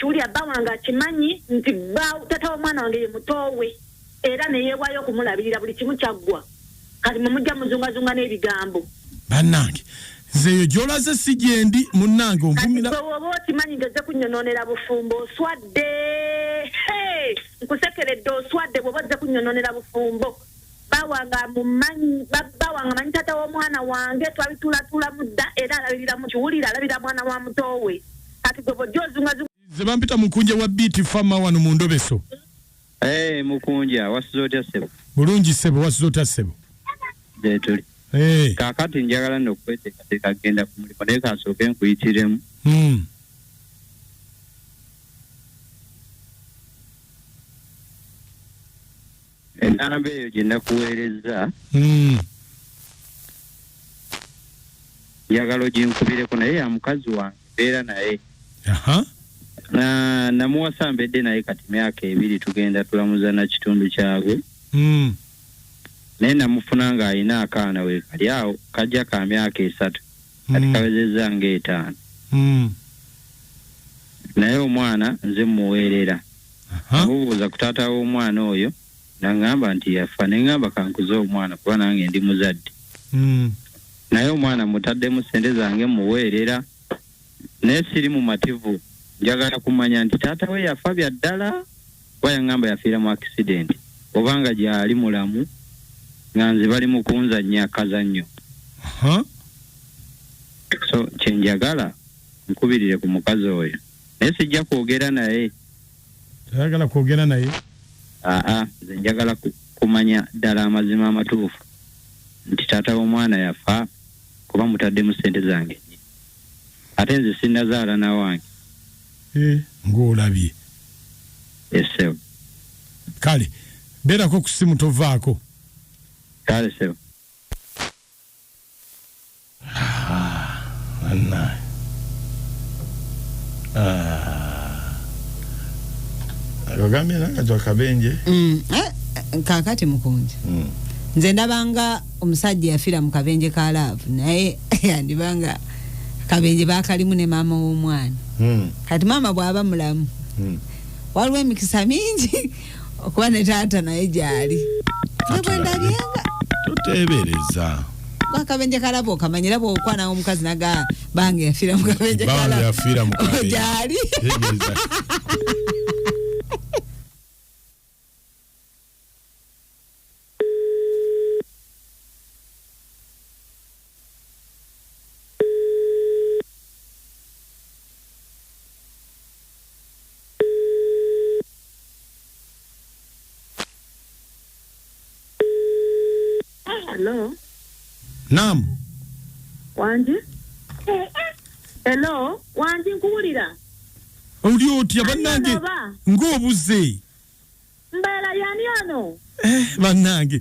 okiwulira bba wange akimanyi nti tata w'omwana wange ye mutowe era ne yeewaayo okumulabirira buli kimu kyaggwa kati mumujja muzungazunga n'ebigambo bannange nzeeyo gy'olaze si gyendi munnange onvumira oba okimanyi ngeze kunnyonoonera bufumbo oswadde nkusekeredde oswadde bw'oba ozze kunnyonoonera bufumbo bawanga manyi tata w'omwana wange twabitulatula mudda era alabirira mu kiwulira alabira mwana wa mutowe kati gwe bw'ojja ozungazunga ze bampita mukunja wa biiti fama wano mu ndobeso mukunja wasiza otya ssebo bulungi ssebo wasiza otya ssebo tuli kaakati njagala n'okweteekateeka genda ku mulimu naye kansooke nkuyitiremu enamba eyo gye nakuweereza njagala oginkubireko naye ya mukazi wange mbeera naye namuwasa mbedde naye kati myaka 2 tugenda tulamuza na kitundu kyabwe naye namufuna ng'alina akaana we kali awo kajja ka myaka 3 kati kawezezza nga5 naye omwana nze muweerera namubuuza ku taata w'omwana oyo nangamba nti yafa neŋŋamba kankuze omwana kuba nange ndi muzadde naye omwana mutaddemu ssente zange muweerera naye siri mu mativu njagala kumanya nti taata we yafa bya ddala kuba yaŋŋamba yafiira mu akisidenti obanga gyali mulamu nga nze bali mu kunzannya akazannyo so kyenjagala nkubirire ku mukazi oyo naye sijja kwogera naye tayagala kwogera naye nze njagala kumanya ddala amazima amatuufu nti taata w'omwana yafa kuba mutaddemu ssente zange ate nze sinnazaala na wange ng'olabye esebo kale beerako ku simu tovaako kale sebo annaye agambye nanga akabenje kakati mukunja nze ndabanga omusajja yafiira mu kabenje ka laavu naye yandibanga kabenje bakalimu ne maama w'omwana kati maama bw'aba mulamu waliwo emikisa mingi okuba ne taata naye gyali nebwendabyenga tuteebereza akabenje ka laavu okamanyira bw'okwana omukazi naga bange yafiira mu kabenje ka laavu gyali Hello. Naam. Wanji? Hello, wanji nkuwulira. Oli otya bannange ng'obuze. Mbeera yani ono? Bannange.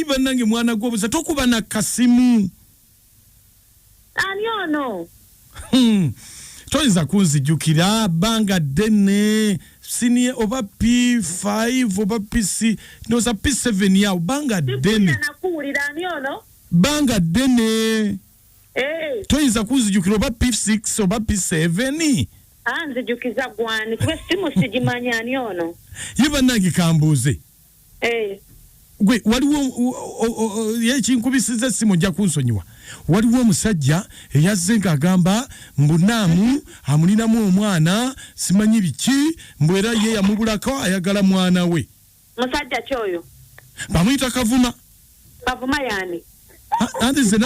Bannange mwana gw'obuze tokuba na kasimu. Ani ono? Toyinza kunzijjukira banga ddene senior oba P5 oba PC noza P7 yawo banga ddene banga ddene toyinza kunzijjukira oba P6 oba P7 nzijukiza gwani kube simu sigimanya ani ono ye bannange kambuuze gwe waliwo yekinkubisiza simu nja kunsonyiwa waliwo omusajja eyazze ng'agamba mbunaamu amulinamu omwana simanyi biki mbwera ye yamubulako ayagala mwana we musajja kyoyo bamuyita Kavuma yani andi ze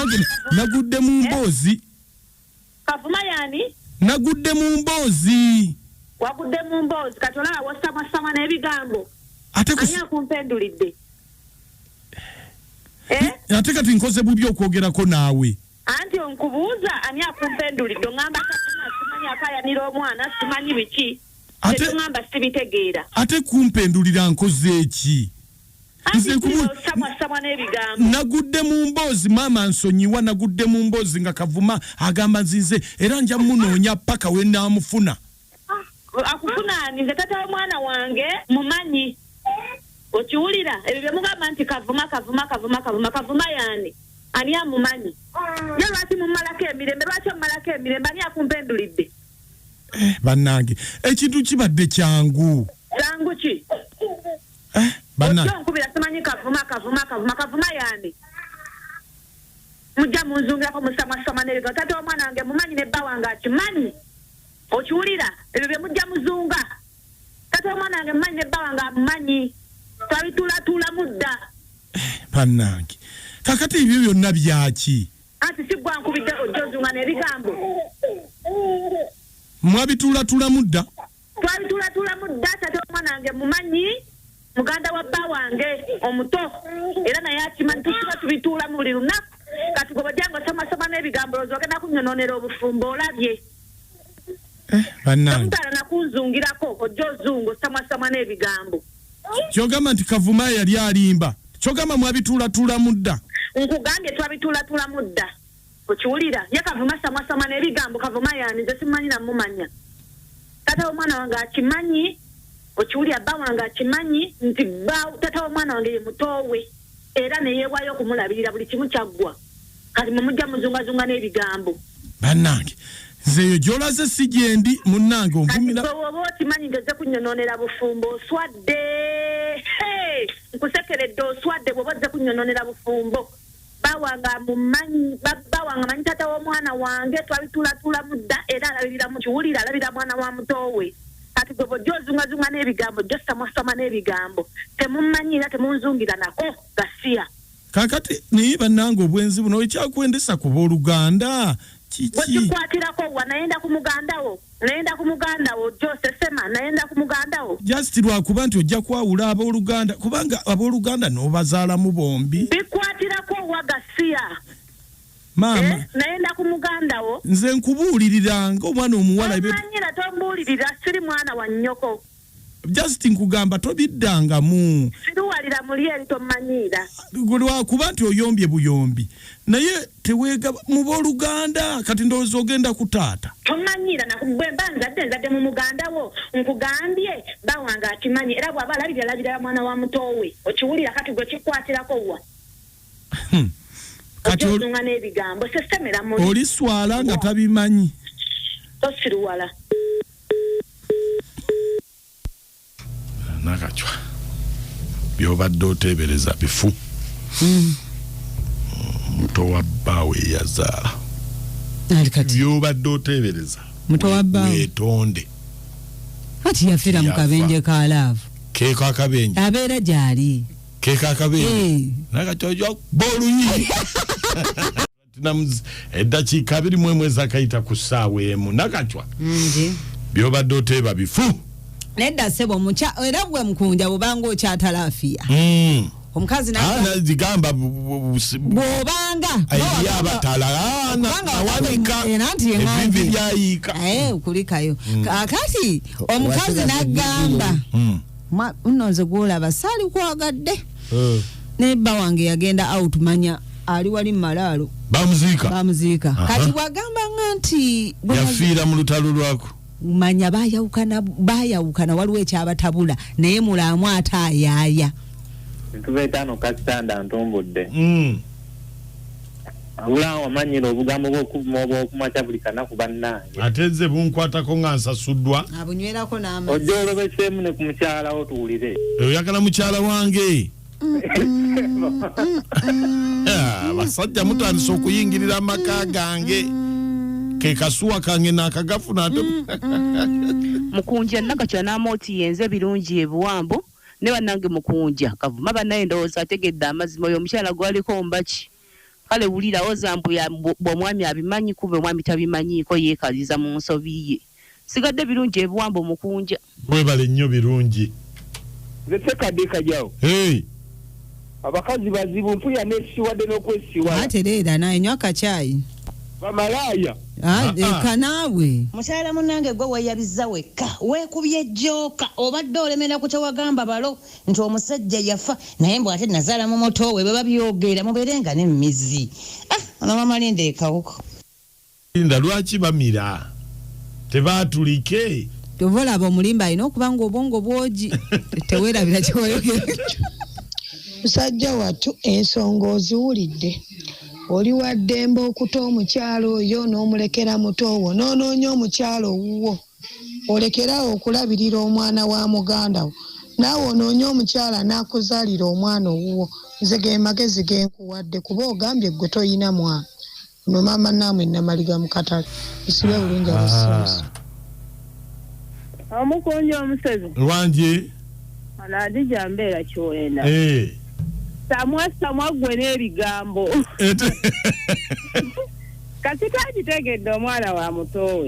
nagudde mu mboozi Kavuma yani nagudde mu mboozi wagudde mu mboozi katola wasamwa n'ebigambo ani akumpendulidde ate kati nkoze bubi okwogerako naawe anti onkubuuza ani akumpendulidde ngamba simanyi akayanira omwana simanyi biki ngamba sibitegeera ate kumpendulira nkoze eki samwa n'ebigambo nagudde mu mboozi maama nsonyiwa nagudde mu mboozi nga Kavuma agamba nzinze era nja munoonya paka we naamufuna akufuna nze tata w'omwana wange mumanyi okiwulira ebyo bye mugamba nti Kavuma yani ani amumanyi ye lwaki mumalako emirembe lwaki omumalako emirembe ani akumpendulidde Bannange ekintu kibadde kyangu ki bannange nkubira simanyi kavuma yani mujja munzungirako musamwasama nerega tate omwana wange mumanyi ne bba wange akimanyi okiwulira ebyo bye mujja muzunga tate omwana wange mumanyi ne bba wange amumanyi twabitulatula mudda bannange kakati ebyo byonna byaki anti sigwa nkubidde ojjozunga n'ebigambo mwabitulatula mudda twabitulatula mudda tate omwana wange mumanyi muganda wa bba wange omuto era naye akimanyi tusiba tubituula mu buli lunaku kati gwe bojjango samasama n'ebigambo loozi ogenda kunyononera obufumbo olabye bannange omutala nakunzungirako ojja ozungu samasama n'ebigambo kyogamba nti kavuma yali alimba kyogamba mwabitulatula mudda nkugambye twabitulatula mudda okiwulira ye kavuma samasama n'ebigambo kavuma yani nze simanyi namumanya tata omwana wange akimanyi okiwulira bba wange akimanyi nti tata omwana wange ye mutowe era neyeewaayo okumulabirira buli kimu kyaggwa kati mumujja muzungazunga n'ebigambo bannange nze eyo gy'olaze si gyendi munnange onvumira oba okimanyi ngeze kunyononera bufumbo oswadde nkusekeredde oswadde bw'oba ozze kunyononera bufumbo bba wange amanyi tata w'omwana wange twabitulatula mudda era alabirira mu kiwulira alabira mwana wa mutowe kati gwe bojja ozungazunga n'ebigambo jjo samasama n'ebigambo temumanyira temunzungira nako gasiya kakati naye bannange obwenzi buno ekyakwendesa kuba oluganda wekikwatirako wa nayenda ku mugandawo josesema nayenda ku mugandawo just lwakuba nti ojja kwawula abooluganda kubanga abooluganda n'obazaalamu bombi bikwatirako wa gasiya maama nayenda ku mugandawo nze nkubuulirira ng'omwana omuwala manyira tombuulirira siri mwana wa nnyoko just nkugamba tobiddangamu siruwalira muli eri tomanyira lwakuba nti oyombye buyombi naye teweega mu booluganda kati ndowooza ogenda ku taata tomanyira nakubwe nzadde mu mugandawo nkugambye bba wange akimanyi era bw'aba alabirira mwana wa mutowe okiwulira kati gwe kikwatirako wa kati ozunga n'ebigambo sesemera muli oli swala nga tabimanyi tosiruwala nakachwa byobadde oteebereza bifu muto wa BAWE yazaala byobadde oteebereza muto wa BAWE weetonde ati yafiira mu kabenje ka laavu keeko akabenje abeera gyali keeko akabenje nakachwa boluyi eddakiika 2 akayita ku ssaawa emu nakachwa byobadde oteeba bifu nedda sebo mucha era gwe mukunja bobanga okyatalafiya omukazi zigamba bobanga abatalaana awanika ebivi byayika okulikayo kakati omukazi nagamba nnoze gwolaba saali kwagadde nebba wange yagenda out manya ali wali malaalo bamuziika kati wagambanga nti yafiira mu lutalo lwako manya bayawukana waliwo ekyabatabula naye mulaamu ate ayaaya ntubeetano kasitanda ntumbudde abula wamanyira obugambo bw'okuvuma obw'okumaca buli kanaku bannange ate nze bunkwatako nga nsasuddwa abunywerako n'amazzi ojja olobeseemu ne ku mukyalawo tuwulire oyagala mukyala wange abasajja mutandise okuyingirira amaka gange ke kasuwa kange nakagafuna ate mukunja nakachwa n'amooti yenze birungi ebuwambo ne bannange mukunja kavuma bannaye ndowooza ategedde amazima oyo omukyala gwaliko mbaki kale wulirawo zambu ya bw'omwami abimanyi kuba omwami tabimanyiiko yeekaliza mu nsobi ye sigadde birungi ebuwambo mukunja webale nnyo birungi zetekadde kajawo abakazi bazibu mpuya n'esiwadde n'okwesiwala atereera naye nywa akacaayi bamalaya eka naawe mukyala munnange gwe weeyabiza wekka weekubye ejjooka obadde olemera ku kyewagamba balo nti omusajja yafa naye mbw ate nazaala mu moto we bwe babyogera mubeerenga n'emmizi ono mamalinda ekawuko linda lwaki bamira tebaatulike tova olaba omulimba alina okuba nga obwongo bwogi teweerabira kyewayogera musajja wattu ensonga oziwulidde oli waddembe okuta omukyalo oyo n'omulekera muto wo noonoonya omukyalo owuwo olekerawo okulabirira omwana wa muganda wo naawe onoonya omukyala n'akuzaalira omwana owuwo nze ge magezi genkuwadde kuba ogambye gwe toyina mwana no maama naamwe namaliga mu katale isibe bulungi abusoose omukunja omusezi lwanje anadija mbeera kiwenda samwa gwe n'ebigambo kati kagitegedde omwana wa mutowe